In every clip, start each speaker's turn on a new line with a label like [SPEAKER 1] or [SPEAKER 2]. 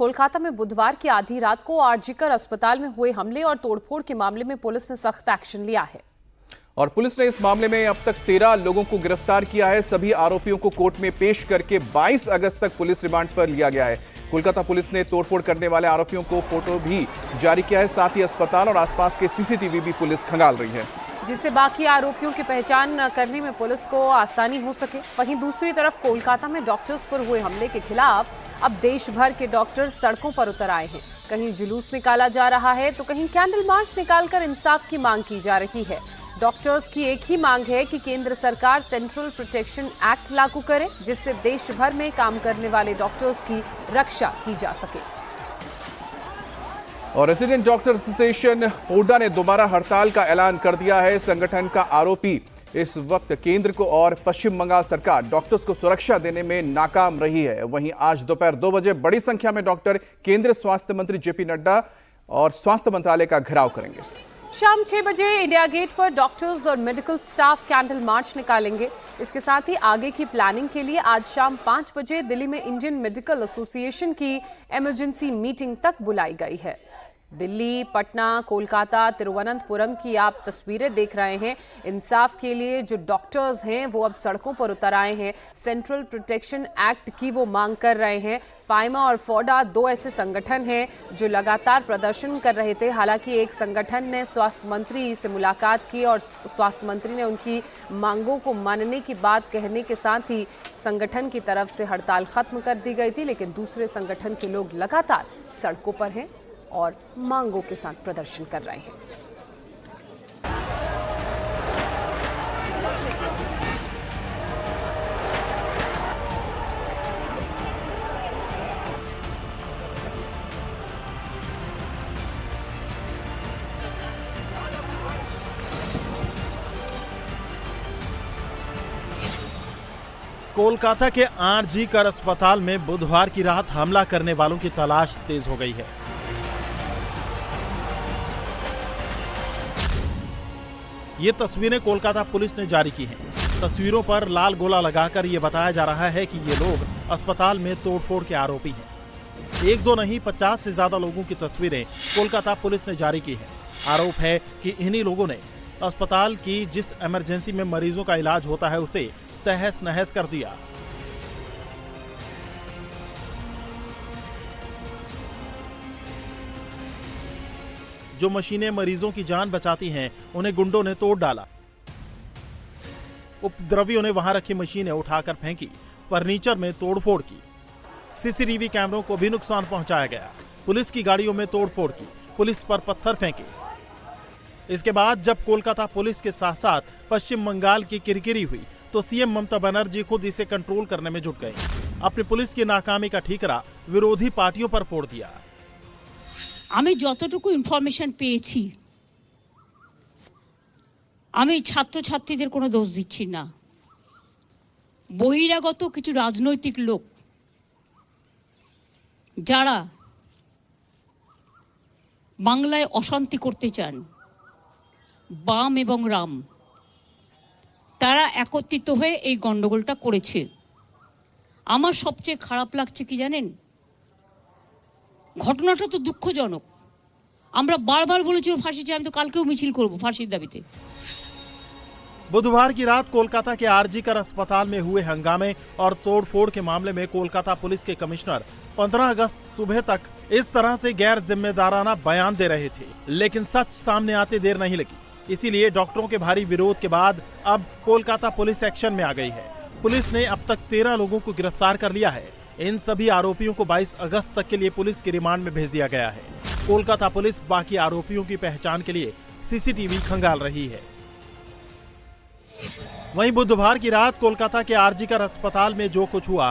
[SPEAKER 1] कोलकाता में बुधवार की आधी रात को आरजीकर अस्पताल में हुए हमले और तोड़फोड़ के मामले में पुलिस ने सख्त एक्शन लिया है।
[SPEAKER 2] और पुलिस ने इस मामले में अब तक 13 लोगों को गिरफ्तार किया है। सभी आरोपियों को कोर्ट में पेश करके 22 अगस्त तक पुलिस रिमांड पर लिया गया है। कोलकाता पुलिस ने तोड़फोड़ करने वाले आरोपियों को फोटो भी जारी किया है। साथ ही अस्पताल और आसपास के सीसीटीवी भी पुलिस खंगाल रही है,
[SPEAKER 1] जिससे बाकी आरोपियों की पहचान करने में पुलिस को आसानी हो सके। वहीं दूसरी तरफ कोलकाता में डॉक्टर्स पर हुए हमले के खिलाफ अब देश भर के डॉक्टर सड़कों पर उतर आए हैं। कहीं जुलूस निकाला जा रहा है तो कहीं कैंडल मार्च निकालकर इंसाफ की मांग की जा रही है। डॉक्टर्स की एक ही मांग है कि केंद्र सरकार सेंट्रल प्रोटेक्शन एक्ट लागू करे, जिससे देश भर में काम करने वाले डॉक्टर्स की रक्षा की जा सके।
[SPEAKER 2] और रेजिडेंट डॉक्टर एसोसिएशन फोडा ने दोबारा हड़ताल का ऐलान कर दिया है। संगठन का आरोपी इस वक्त केंद्र को और पश्चिम बंगाल सरकार डॉक्टर्स को सुरक्षा देने में नाकाम रही है। वहीं आज दोपहर 2 बजे बड़ी संख्या में डॉक्टर केंद्रीय स्वास्थ्य मंत्री जेपी नड्डा और स्वास्थ्य मंत्रालय का घेराव करेंगे।
[SPEAKER 1] शाम 6 बजे इंडिया गेट पर डॉक्टर्स और मेडिकल स्टाफ कैंडल मार्च निकालेंगे। इसके साथ ही आगे की प्लानिंग के लिए आज शाम 5 बजे दिल्ली में इंडियन मेडिकल एसोसिएशन की इमरजेंसी मीटिंग तक बुलाई गई है। दिल्ली, पटना, कोलकाता, तिरुवनंतपुरम की आप तस्वीरें देख रहे हैं। इंसाफ के लिए जो डॉक्टर्स हैं वो अब सड़कों पर उतर आए हैं। सेंट्रल प्रोटेक्शन एक्ट की वो मांग कर रहे हैं। फाइमा और फोडा 2 ऐसे संगठन हैं जो लगातार प्रदर्शन कर रहे थे। हालांकि एक संगठन ने स्वास्थ्य मंत्री से मुलाकात की और स्वास्थ्य मंत्री ने उनकी मांगों को मानने की बात कहने के साथ ही संगठन की तरफ से हड़ताल खत्म कर दी गई थी। लेकिन दूसरे संगठन के लोग लगातार सड़कों पर हैं और मांगों के साथ प्रदर्शन कर रहे हैं।
[SPEAKER 3] कोलकाता के आरजीकर अस्पताल में बुधवार की रात हमला करने वालों की तलाश तेज हो गई है। ये तस्वीरें कोलकाता पुलिस ने जारी की हैं। तस्वीरों पर लाल गोला लगाकर ये बताया जा रहा है कि ये लोग अस्पताल में तोड़फोड़ के आरोपी हैं। 1-2 नहीं 50 से ज्यादा लोगों की तस्वीरें कोलकाता पुलिस ने जारी की हैं। आरोप है कि इन्हीं लोगों ने अस्पताल की जिस इमरजेंसी में मरीजों का इलाज होता है उसे तहस नहस कर दिया। जो मशीनें मरीजों की जान बचाती हैं उन्हें गुंडों ने तोड़ डाला। उपद्रवियों ने वहां रखी मशीनें उठाकर फेंकी, फर्नीचर में तोड़फोड़ की। सीसीटीवी कैमरों को भी नुकसान पहुंचाया गया। पुलिस की गाड़ियों में तोड़फोड़ की, पुलिस पर पत्थर फेंके। इसके बाद जब कोलकाता पुलिस के साथ साथ पश्चिम बंगाल की किरकिरी हुई तो सीएम ममता बनर्जी खुद इसे कंट्रोल करने में जुट गए। अपनी पुलिस की नाकामी का ठीकरा विरोधी पार्टियों पर फोड़ दिया।
[SPEAKER 4] আমি যতটুকু ইনফরমেশন পেয়েছি, আমি ছাত্রছাত্রীদের কোনো দোষ দিচ্ছি না। বহিরাগত কিছু রাজনৈতিক লোক যারা বাংলায় অশান্তি করতে চান, বাম এবং রাম, তারা একত্রিত হয়ে এই গন্ডগোলটা করেছে। আমার সবচেয়ে খারাপ লাগছে কি জানেন, ঘটনাটা তো দুঃখজনক। আমরা বারবার বলেছি ফাঁসি চাই, আমি তো কালকেও মিছিল করব ফাঁসির দাবিতে।
[SPEAKER 3] बुधवार की रात कोलकाता के आरजीकर अस्पताल में हुए हंगामे और तोड़फोड़ के मामले में कोलकाता पुलिस के कमिश्नर 15 अगस्त सुबह तक इस तरह से गैर जिम्मेदाराना बयान दे रहे थे, लेकिन सच सामने आते देर नहीं लगी। इसीलिए डॉक्टरों के भारी विरोध के बाद अब कोलकाता पुलिस एक्शन में आ गई है। पुलिस ने अब तक 13 लोगों को गिरफ्तार कर लिया है। इन सभी आरोपियों को 22 अगस्त तक के लिए पुलिस की रिमांड में भेज दिया गया है। कोलकाता पुलिस बाकी आरोपियों की पहचान के लिए सीसीटीवी खंगाल रही है। वहीं बुधवार की रात कोलकाता के आरजीकर अस्पताल में जो कुछ हुआ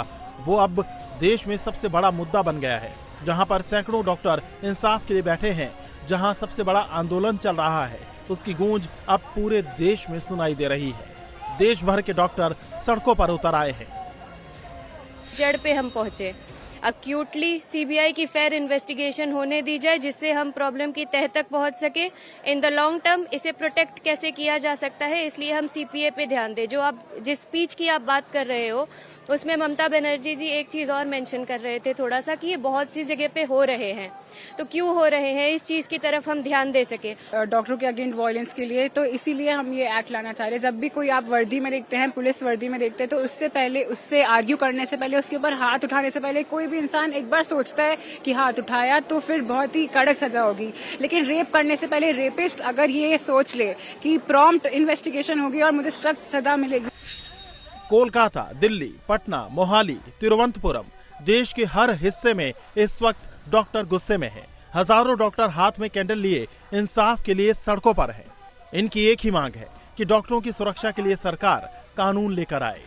[SPEAKER 3] वो अब देश में सबसे बड़ा मुद्दा बन गया है। जहां पर सैकड़ों डॉक्टर इंसाफ के लिए बैठे हैं, जहां सबसे बड़ा आंदोलन चल रहा है, उसकी गूंज अब पूरे देश में सुनाई दे रही है। देश भर के डॉक्टर सड़कों पर उतर आए हैं।
[SPEAKER 5] जड़ पे हम पहुंचे एक्यूटली सीबीआई की फेयर इन्वेस्टिगेशन होने दी जाए, जिससे हम प्रॉब्लम की तह तक पहुंच सके। इन द लॉन्ग टर्म इसे प्रोटेक्ट कैसे किया जा सकता है, इसलिए हम सीपीए पे ध्यान दें। जो आप जिस स्पीच की आप बात कर रहे हो उसमें ममता बनर्जी जी एक चीज और मेंशन कर रहे थे थोड़ा सा, कि ये बहुत सी जगह पे हो रहे हैं, तो क्यों हो रहे हैं इस चीज की तरफ हम ध्यान दे सके।
[SPEAKER 6] डॉक्टरों के अगेंस्ट वायलेंस के लिए, तो इसीलिए हम ये एक्ट लाना चाह रहे हैं। जब भी कोई आप वर्दी में देखते हैं, पुलिस वर्दी में देखते हैं, तो उससे पहले, उससे आर्ग्यू करने से पहले, उसके ऊपर हाथ उठाने से पहले कोई भी इंसान एक बार सोचता है कि हाथ उठाया तो फिर बहुत ही कड़क सजा होगी। लेकिन रेप करने से पहले रेपिस्ट अगर ये सोच ले कि प्रॉम्प्ट इन्वेस्टिगेशन होगी और मुझे सख्त सजा मिलेगी।
[SPEAKER 3] कोलकाता, दिल्ली, पटना, मोहाली, तिरुवनंतपुरम, देश के हर हिस्से में इस वक्त डॉक्टर गुस्से में हैं। हजारों डॉक्टर हाथ में कैंडल लिए इंसाफ के लिए सड़कों पर हैं। इनकी एक ही मांग है कि डॉक्टरों की सुरक्षा के लिए सरकार कानून लेकर आए।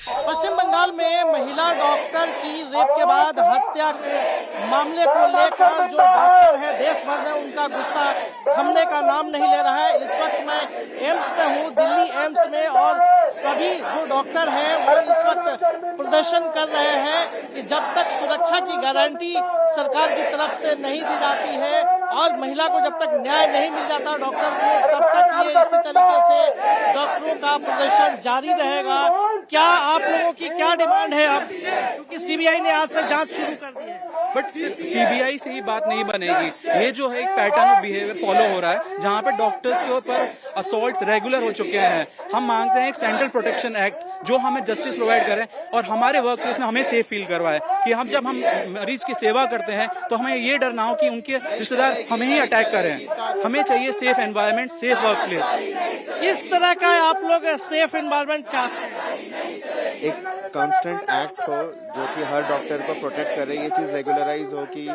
[SPEAKER 7] पश्चिम बंगाल में महिला डॉक्टर की रेप के बाद हत्या के मामले को लेकर जो डॉक्टर है देश भर में, उनका गुस्सा थमने का नाम नहीं ले रहा है। इस वक्त मैं एम्स में हूँ, दिल्ली एम्स में, और सभी जो डॉक्टर हैं वो इस वक्त प्रदर्शन कर रहे हैं कि जब तक सुरक्षा की गारंटी सरकार की तरफ से नहीं दी जाती है और महिला को जब तक न्याय नहीं मिल जाता डॉक्टर को, तब तक ये इसी तरीके से डॉक्टरों का प्रदर्शन जारी रहेगा। क्या आप लोगों की क्या डिमांड है अब, क्योंकि सीबीआई ने आज से जांच शुरू कर दी है?
[SPEAKER 8] बट सीबीआई से ही बात नहीं बनेगी। ये जो है एक पैटर्न ऑफ बिहेवियर फॉलो हो रहा है जहां पे डॉक्टर्स के ऊपर असॉल्ट्स रेगुलर हो चुके हैं। हम मांगते हैं एक सेंट्रल प्रोटेक्शन एक्ट जो हमें जस्टिस प्रोवाइड करे और हमारे वर्क प्लेस में हमें सेफ फील करवाए, कि हम जब हम मरीज की सेवा करते हैं तो हमें ये डर ना हो कि उनके रिश्तेदार हमें ही अटैक करें। हमें चाहिए safe environment, safe work place.
[SPEAKER 7] किस तरह का आप लोग सेफ एनवायरनमेंट चाहते हैं?
[SPEAKER 9] एक कांस्टेंट एक्ट हो जो कि हर डॉक्टर को प्रोटेक्ट करे। ये चीज रेगुलराइज हो कि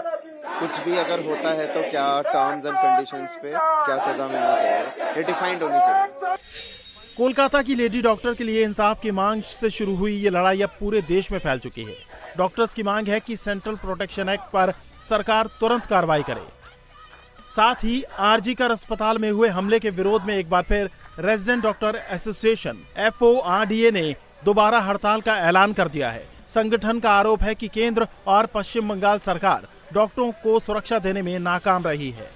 [SPEAKER 9] कुछ भी अगर होता है तो क्या टर्म्स एंड कंडीशंस पे क्या सजा मिलनी चाहिए, ये डिफाइंड होनी चाहिए।
[SPEAKER 3] कोलकाता की लेडी डॉक्टर के लिए इंसाफ की मांग से शुरू हुई ये लड़ाई अब पूरे देश में फैल चुकी है। डॉक्टर्स की मांग है कि सेंट्रल प्रोटेक्शन एक्ट पर सरकार तुरंत कार्रवाई करे। साथ ही आरजीकर अस्पताल में हुए हमले के विरोध में एक बार फिर रेजिडेंट डॉक्टर एसोसिएशन FORDA ने दोबारा हड़ताल का ऐलान कर दिया है। संगठन का आरोप है कि केंद्र और पश्चिम बंगाल सरकार डॉक्टरों को सुरक्षा देने में नाकाम रही है।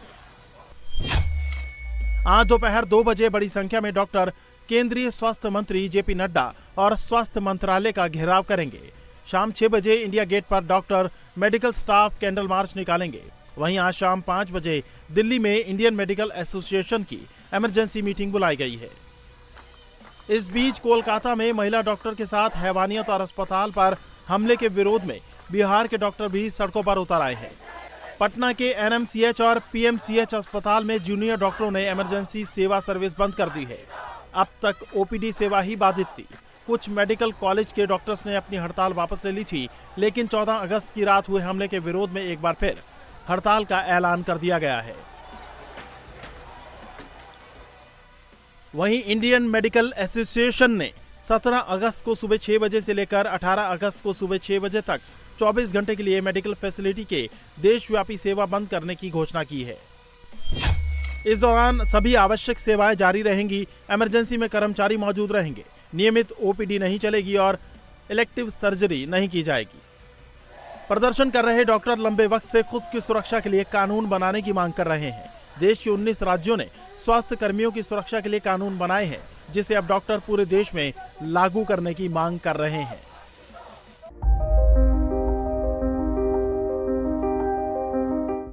[SPEAKER 3] आज दोपहर 2 बजे बड़ी संख्या में डॉक्टर केंद्रीय स्वास्थ्य मंत्री JP नड्डा और स्वास्थ्य मंत्रालय का घेराव करेंगे। शाम 6 बजे इंडिया गेट पर doctor medical staff candle march निकालेंगे। वहीं आज शाम 5 बजे दिल्ली में इंडियन मेडिकल एसोसिएशन की इमरजेंसी मीटिंग बुलाई गई है। इस बीच कोलकाता में महिला डॉक्टर के साथ हैवानियत और अस्पताल पर हमले के विरोध में बिहार के डॉक्टर भी सड़कों पर उतर आए हैं। पटना के NMCH और PMCH अस्पताल में जूनियर डॉक्टरों ने इमरजेंसी सेवा सर्विस बंद कर दी है। अब तक OPD सेवा ही बाधित थी। कुछ मेडिकल कॉलेज के डॉक्टर्स ने अपनी हड़ताल वापस ले ली थी, लेकिन 14 अगस्त की रात हुए हमले के विरोध में एक बार फिर हड़ताल का ऐलान कर दिया गया है। वहीं इंडियन मेडिकल एसोसिएशन ने 17 अगस्त को सुबह 6 बजे से लेकर 18 अगस्त को सुबह 6 बजे तक 24 घंटे के लिए मेडिकल फैसिलिटी के देशव्यापी सेवा बंद करने की घोषणा की है। इस दौरान सभी आवश्यक सेवाएं जारी रहेंगी। इमरजेंसी में कर्मचारी मौजूद रहेंगे। नियमित OPD नहीं चलेगी और इलेक्टिव सर्जरी नहीं की जाएगी। प्रदर्शन कर रहे डॉक्टर लंबे वक्त से खुद की सुरक्षा के लिए कानून बनाने की मांग कर रहे हैं। देश के 19 राज्यों ने स्वास्थ्य कर्मियों की सुरक्षा के लिए कानून बनाए हैं, जिसे अब डॉक्टर पूरे देश में लागू करने की मांग कर रहे हैं।